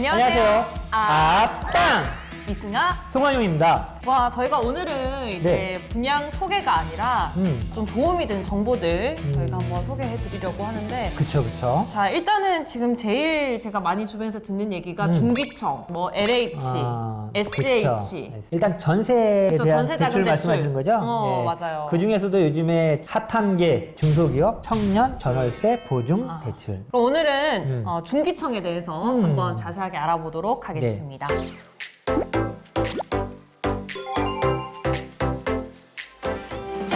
안녕하세요. 앞땅! 이승아, 송환용입니다. 와, 저희가 오늘은 이제 분양 소개가 아니라 좀 도움이 되는 정보들 저희가 한번 소개해 드리려고 하는데, 그쵸. 자, 일단은 지금 제일 제가 많이 주변에서 듣는 얘기가 중기청, 뭐 LH, SH. 그쵸. 일단 전세에 그쵸, 대한 전세 작은 대출 말씀하시는 거죠? 맞아요. 그 중에서도 요즘에 핫한 게 중소기업, 청년, 전월세, 보증, 대출. 그럼 오늘은 중기청에 대해서 한번 자세하게 알아보도록 하겠습니다.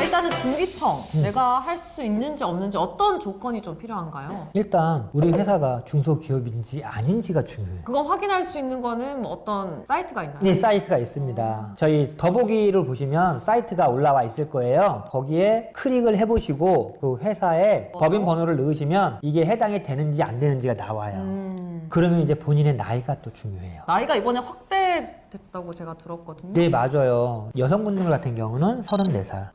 일단은 중기청, 내가 할 수 있는지 없는지 어떤 조건이 좀 필요한가요? 일단 우리 회사가 중소기업인지 아닌지가 중요해요. 그거 확인할 수 있는 거는 뭐 어떤 사이트가 있나요? 네, 사이트가 있습니다. 저희 더보기를 보시면 사이트가 올라와 있을 거예요. 거기에 클릭을 해보시고 그 회사의 법인 번호를 넣으시면 이게 해당이 되는지 안 되는지가 나와요. 그러면 이제 본인의 나이가 또 중요해요. 나이가 이번에 확대됐다고 제가 들었거든요. 네, 맞아요. 여성분들 같은 경우는 34살.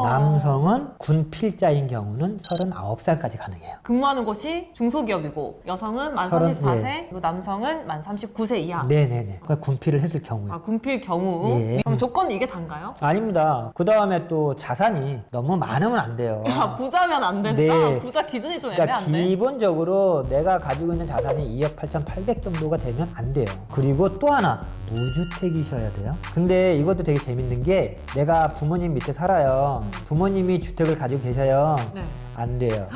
남성은 군 필자인 경우는 39살까지 가능해요. 근무하는 곳이 중소기업이고 여성은 만 34세, 그리고 남성은 만 39세 이하. 네네네. 그러니까 군필을 했을 경우에. 군필 경우. 예. 그럼 조건이 이게 단가요? 아닙니다. 그 다음에 또 자산이 너무 많으면 안 돼요. 부자면 안 된다? 네. 부자 기준이 좀 그러니까 애매한데? 기본적으로 내가 가지고 있는 자산이 2억 8,800 정도가 되면 안 돼요. 그리고 또 하나, 무주택이셔야 돼요. 근데 이것도 되게 재밌는 게 내가 부모님 밑에 살아요. 부모님이 주택을 가지고 계셔요. 네. 안 돼요.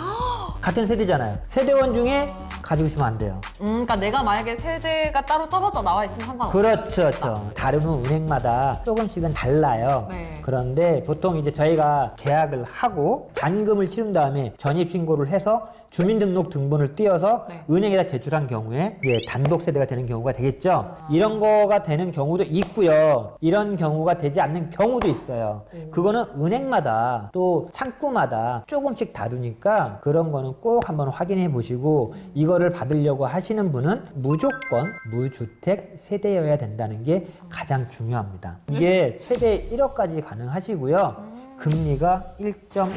같은 세대잖아요. 세대원 중에 가지고 있으면 안 돼요. 그러니까 내가 만약에 세대가 따로 떨어져 나와 있으면 상관없어요. 그렇죠. 다른 은행마다 조금씩은 달라요. 네. 그런데 보통 이제 저희가 계약을 하고 잔금을 치른 다음에 전입신고를 해서 주민등록 등본을 띄어서 은행에다 제출한 경우에 이제 단독 세대가 되는 경우가 되겠죠. 이런 거가 되는 경우도 있고요. 이런 경우가 되지 않는 경우도 있어요. 그거는 은행마다 또 창구마다 조금씩 다르니까 그런 거는 꼭 한번 확인해 보시고 이거를 받으려고 하시는 분은 무조건 무주택 세대여야 된다는 게 가장 중요합니다. 이게 최대 1억까지 가능하시고요. 금리가 1.2%.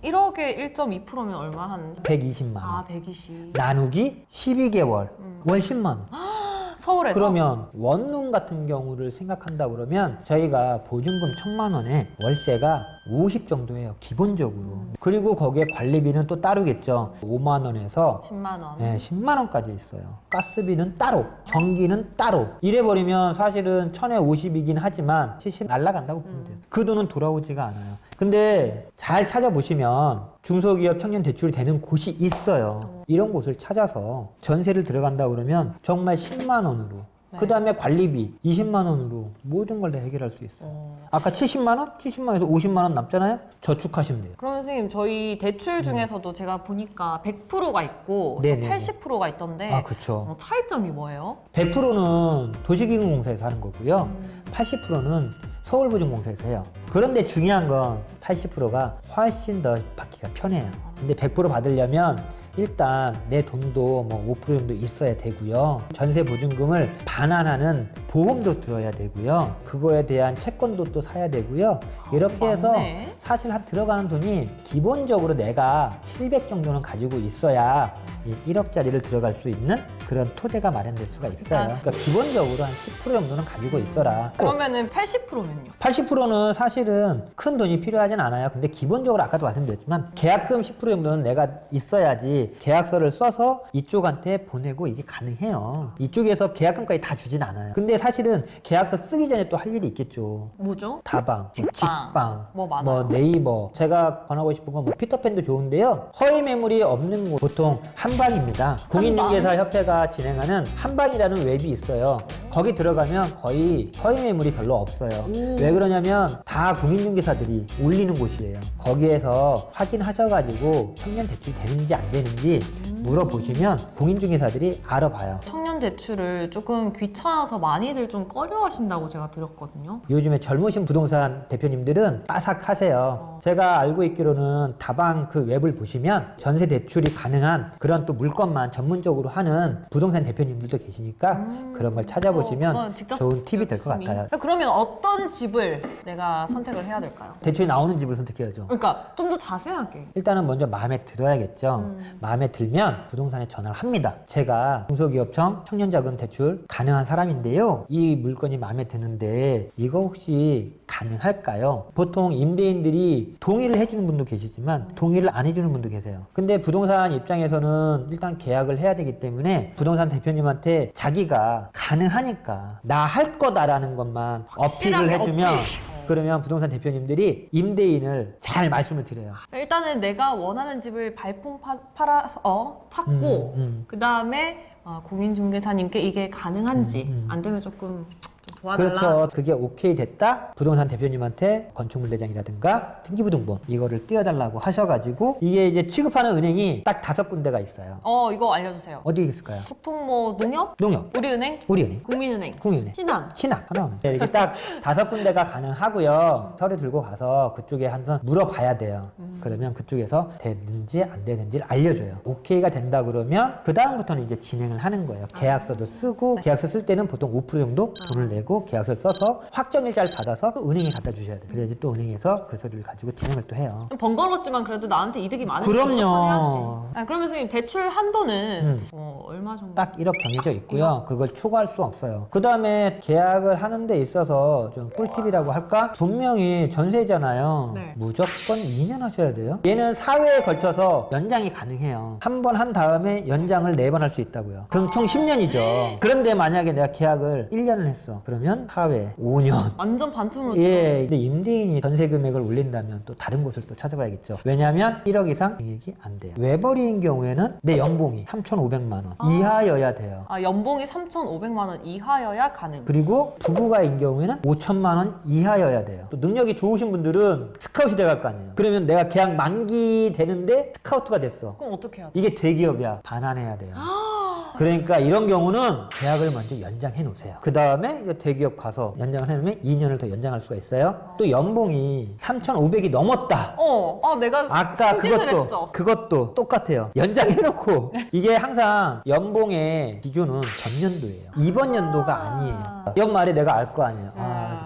1억에 1.2%면 얼마? 한 120만 원. 120. 나누기 12개월. 월 10만 원. 서울에서? 그러면 원룸 같은 경우를 생각한다 그러면 저희가 보증금 1,000만 원에 월세가 50 정도예요. 기본적으로. 그리고 거기에 관리비는 또 따르겠죠. 5만 원에서 10만 원. 네, 10만 원까지 있어요. 가스비는 따로, 전기는 따로. 이래버리면 사실은 1,000에 50이긴 하지만 70 날라간다고 보면 돼요. 그 돈은 돌아오지가 않아요. 근데 잘 찾아보시면 중소기업 청년 대출이 되는 곳이 있어요. 이런 곳을 찾아서 전세를 들어간다 그러면 정말 10만 원으로 그 다음에 관리비 20만 원으로 모든 걸 다 해결할 수 있어요. 아까 70만 원? 70만 원에서 50만 원 남잖아요? 저축하시면 돼요. 그러면 선생님 저희 대출 중에서도 제가 보니까 100%가 있고 80%가 있던데 아, 그쵸. 차이점이 뭐예요? 100%는 도시기금공사에서 하는 거고요. 80%는 서울보증공사에서 해요. 그런데 중요한 건 80%가 훨씬 더 받기가 편해요. 근데 100% 받으려면 일단 내 돈도 뭐 5% 정도 있어야 되고요. 전세 보증금을 반환하는 보험도 들어야 되고요. 그거에 대한 채권도 또 사야 되고요. 이렇게 해서 사실 들어가는 돈이 기본적으로 내가 700 정도는 가지고 있어야 이 1억짜리를 들어갈 수 있는 그런 토대가 마련될 수가 있어요. 그러니까 기본적으로 한 10% 정도는 가지고 있어라. 그러면은 80%면요? 80%는 사실은 큰 돈이 필요하진 않아요. 근데 기본적으로 아까도 말씀드렸지만 계약금 10% 정도는 내가 있어야지 계약서를 써서 이쪽한테 보내고 이게 가능해요. 이쪽에서 계약금까지 다 주진 않아요. 근데 사실은 계약서 쓰기 전에 또 할 일이 있겠죠. 뭐죠? 다방, 직방, 뭐 많아요. 네이버. 제가 권하고 싶은 건 뭐 피터팬도 좋은데요. 허위 매물이 없는 곳 보통 한방입니다. 공인중개사협회가 진행하는 한방이라는 웹이 있어요. 거기 들어가면 거의 허위 매물이 별로 없어요. 왜 그러냐면 다 공인중개사들이 올리는 곳이에요. 거기에서 확인하셔가지고 청년 대출이 되는지 안 되는지 물어보시면 공인중개사들이 알아봐요. 청년 대출을 조금 귀찮아서 많이들 좀 꺼려하신다고 제가 들었거든요. 요즘에 젊으신 부동산 대표님들은 빠삭하세요. 제가 알고 있기로는 다방 그 웹을 보시면 전세 대출이 가능한 그런 또 물건만 전문적으로 하는 부동산 대표님들도 계시니까 그런 걸 찾아보시면 그건 직접 좋은 팁이 될 것 열심히. 같아요. 그러면 어떤 집을 내가 선택을 해야 될까요? 대출이 나오는 집을 선택해야죠. 그러니까 좀 더 자세하게. 일단은 먼저 마음에 들어야겠죠. 마음에 들면 부동산에 전화를 합니다. 제가 중소기업청 청년자금 대출 가능한 사람인데요. 이 물건이 마음에 드는데 이거 혹시 가능할까요? 보통 임대인들이 동의를 해주는 분도 계시지만 동의를 안 해주는 분도 계세요. 근데 부동산 입장에서는 일단 계약을 해야 되기 때문에 부동산 대표님한테 자기가 가능하니까 나 할 거다라는 것만 어필을 확실하게 해주면 어필. 그러면 부동산 대표님들이 임대인을 잘 말씀을 드려요. 일단은 내가 원하는 집을 발품 팔아서 찾고 그 다음에 공인중개사님께 이게 가능한지 안 되면 조금 도와달라. 그렇죠. 그게 오케이 됐다. 부동산 대표님한테 건축물대장이라든가 등기부등본 이거를 띄워달라고 하셔가지고 이게 이제 취급하는 은행이 딱 5군데가 있어요. 이거 알려주세요. 어디 있을까요? 보통 뭐 농협, 농협, 우리은행, 우리은행, 국민은행, 국민은행, 신한. 신한 하나는 이렇게 딱 5군데가 가능하고요. 서류 들고 가서 그쪽에 한번 물어봐야 돼요. 그러면 그쪽에서 되는지 안 되는지를 알려줘요. 오케이가 된다 그러면 그 다음부터는 이제 진행을 하는 거예요. 계약서도 쓰고 계약서 쓸 때는 보통 5% 정도 돈을 내고 계약서를 써서 확정일자를 받아서 또 은행에 갖다 주셔야 돼요. 그래야지 또 은행에서 그 서류를 가지고 진행을 또 해요. 번거롭지만 그래도 나한테 이득이 많으니까 그럼요. 무조건 해야지. 그러면 선생님 대출 한도는 얼마 정도? 딱 1억 정해져 있고요. 그걸 추가할 수 없어요. 그 다음에 계약을 하는 데 있어서 좀 꿀팁이라고 할까? 분명히 전세잖아요. 네. 무조건 2년 하셔야 돼요. 얘는 4회에 걸쳐서 연장이 가능해요. 한 번 한 다음에 연장을 4번 할 수 있다고요. 그럼 총 10년이죠. 그런데 만약에 내가 계약을 1년을 했어. 그러면 4회, 5년. 완전 반품으로. 예, 근데 임대인이 전세 금액을 올린다면 또 다른 곳을 또 찾아봐야겠죠. 왜냐하면 1억 이상 금액이 안 돼요. 외벌이인 경우에는 내 연봉이 3,500만 원 이하여야 돼요. 연봉이 3,500만 원 이하여야 가능. 그리고 부부가인 경우에는 5천만 원 이하여야 돼요. 또 능력이 좋으신 분들은 스카웃이 돼갈 거 아니에요. 그러면 내가 계약 만기 되는데 스카우트가 됐어. 그럼 어떻게 해야 돼? 이게 대기업이야. 반환해야 돼요. 그러니까 이런 경우는 계약을 먼저 연장해 놓으세요. 그 다음에 대기업 가서 연장을 해놓으면 2년을 더 연장할 수가 있어요. 또 연봉이 3,500이 넘었다. 내가 아까 승진을 했어. 그것도 똑같아요. 연장해놓고 이게 항상 연봉의 기준은 전년도예요. 이번 연도가 아니에요. 연말에 내가 알 거 아니에요.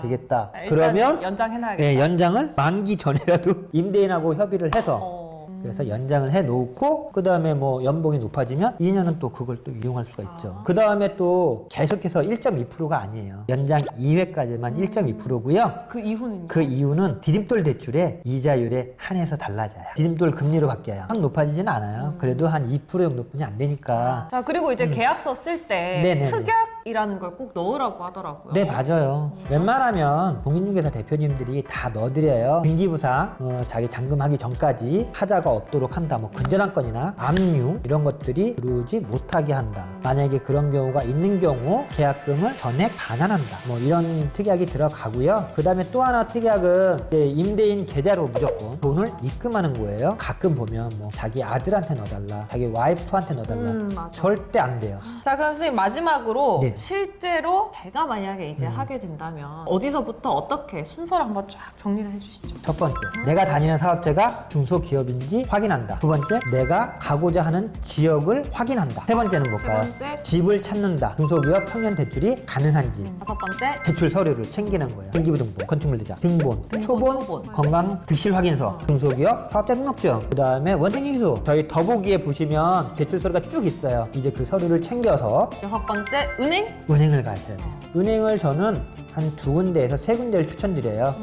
되겠다. 일단 그러면 연장해놔야겠다. 네, 연장을 만기 전에라도 임대인하고 협의를 해서 그래서 연장을 해 놓고 그 다음에 뭐 연봉이 높아지면 2년은 또 그걸 또 이용할 수가 있죠. 그 다음에 또 계속해서 1.2%가 아니에요. 연장 2회까지만 1.2%고요. 그 이후는요? 그 이유는 디딤돌 대출의 이자율에 한해서 달라져요. 디딤돌 금리로 바뀌어요. 확 높아지진 않아요. 그래도 한 2% 정도뿐이 안 되니까. 자, 그리고 이제 계약서 쓸 때 네네네. 특약이라는 걸 꼭 넣으라고 하더라고요. 네, 맞아요. 웬만하면 공인중개사 대표님들이 다 넣어드려요. 등기부상 자기 잔금하기 전까지 하자가 없도록 한다. 뭐 근저당권이나 압류 이런 것들이 들어오지 못하게 한다. 만약에 그런 경우가 있는 경우 계약금을 전액 반환한다. 뭐 이런 특약이 들어가고요. 그 다음에 또 하나 특약은 이제 임대인 계좌로 무조건 돈을 입금하는 거예요. 가끔 보면 뭐 자기 아들한테 넣어달라, 자기 와이프한테 넣어달라. 맞아. 절대 안 돼요. 자, 그럼 선생님 마지막으로 네. 실제로 제가 만약에 이제 하게 된다면 어디서부터 어떻게 순서를 한번 쫙 정리를 해주시죠. 첫 번째, 내가 다니는 사업체가 중소기업인지 확인한다. 두 번째, 내가 가고자 하는 지역을 확인한다. 세 번째는 뭘까요? 세 번째. 집을 찾는다. 중소기업 청년 대출이 가능한지. 다섯 번째. 대출 서류를 챙기는 거예요. 등기부등본, 건축물대장, 등본, 초본. 건강 득실 확인서, 중소기업 사업자 등록증, 그 다음에 원생기수. 저희 더보기에 보시면 대출 서류가 쭉 있어요. 이제 그 서류를 챙겨서 여섯 번째. 은행. 은행을 가셔야 돼요. 은행을 저는 한 2군데에서 3군데를 추천드려요.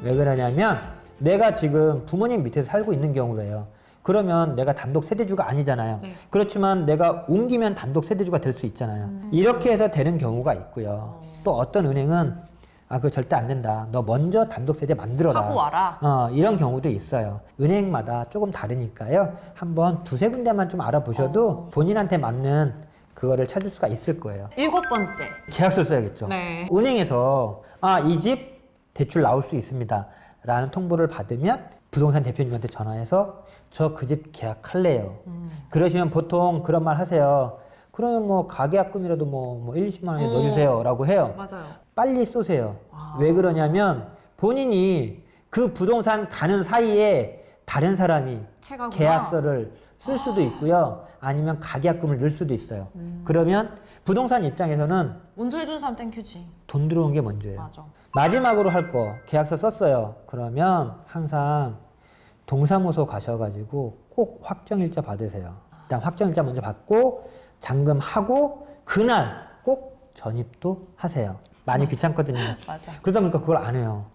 왜 그러냐면 내가 지금 부모님 밑에서 살고 있는 경우래요. 그러면 내가 단독 세대주가 아니잖아요. 네. 그렇지만 내가 옮기면 단독 세대주가 될 수 있잖아요. 이렇게 해서 되는 경우가 있고요. 또 어떤 은행은 그거 절대 안 된다. 너 먼저 단독 세대 만들어라. 하고 와라. 이런 경우도 있어요. 은행마다 조금 다르니까요. 한번 2-3군데만 좀 알아보셔도 본인한테 맞는 그거를 찾을 수가 있을 거예요. 일곱 번째. 계약서를 써야겠죠. 네. 은행에서 이 집 대출 나올 수 있습니다 라는 통보를 받으면 부동산 대표님한테 전화해서 저 그 집 계약할래요. 그러시면 보통 그런 말 하세요. 그러면 뭐 가계약금이라도 뭐 1, 20만 원에 넣어주세요 라고 해요. 맞아요. 빨리 쏘세요. 왜 그러냐면 본인이 그 부동산 가는 사이에 다른 사람이 채가구나. 계약서를 쓸 수도 있고요. 아니면 가계약금을 넣을 수도 있어요. 그러면 부동산 입장에서는 먼저 해준 사람 땡큐지. 돈 들어오는 게 먼저예요. 맞아. 마지막으로 할 거 계약서 썼어요. 그러면 항상 동사무소 가셔가지고 꼭 확정일자 받으세요. 일단 확정일자 먼저 받고 잔금하고 그날 꼭 전입도 하세요. 많이 귀찮거든요. 맞아. 그러다 보니까 그걸 안 해요.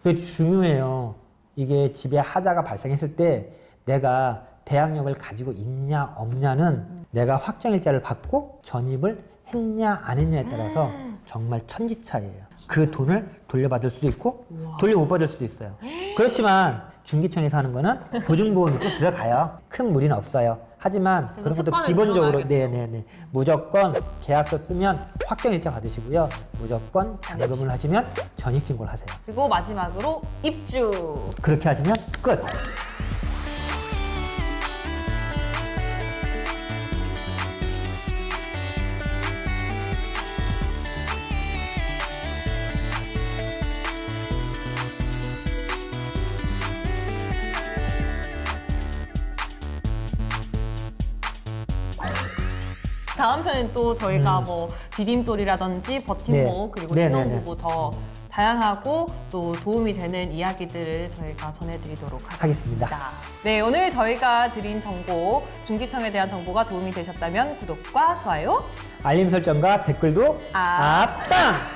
그게 중요해요. 이게 집에 하자가 발생했을 때 내가 대항력을 가지고 있냐 없냐는 내가 확정일자를 받고 전입을 했냐 안 했냐에 따라서 정말 천지차이예요. 그 돈을 돌려받을 수도 있고 우와. 돌려 못 받을 수도 있어요. 그렇지만 중기청에서 하는 거는 보증보험이 꼭 들어가요. 큰 무리는 없어요. 하지만 그래도 그런 것도 습관은 기본적으로 들어가야겠네요. 네네네 무조건 계약서 쓰면 확정일자 받으시고요. 무조건 잔금을 하시면 전입신고를 하세요. 그리고 마지막으로 입주. 그렇게 하시면 끝. 다음 편은 또 저희가 뭐 디딤돌이라든지 버팀목 네. 그리고 네, 신혼부부 더 다양하고 또 도움이 되는 이야기들을 저희가 전해드리도록 하겠습니다. 하겠습니다. 네, 오늘 저희가 드린 정보, 중기청에 대한 정보가 도움이 되셨다면 구독과 좋아요 알림 설정과 댓글도 아. 앞당!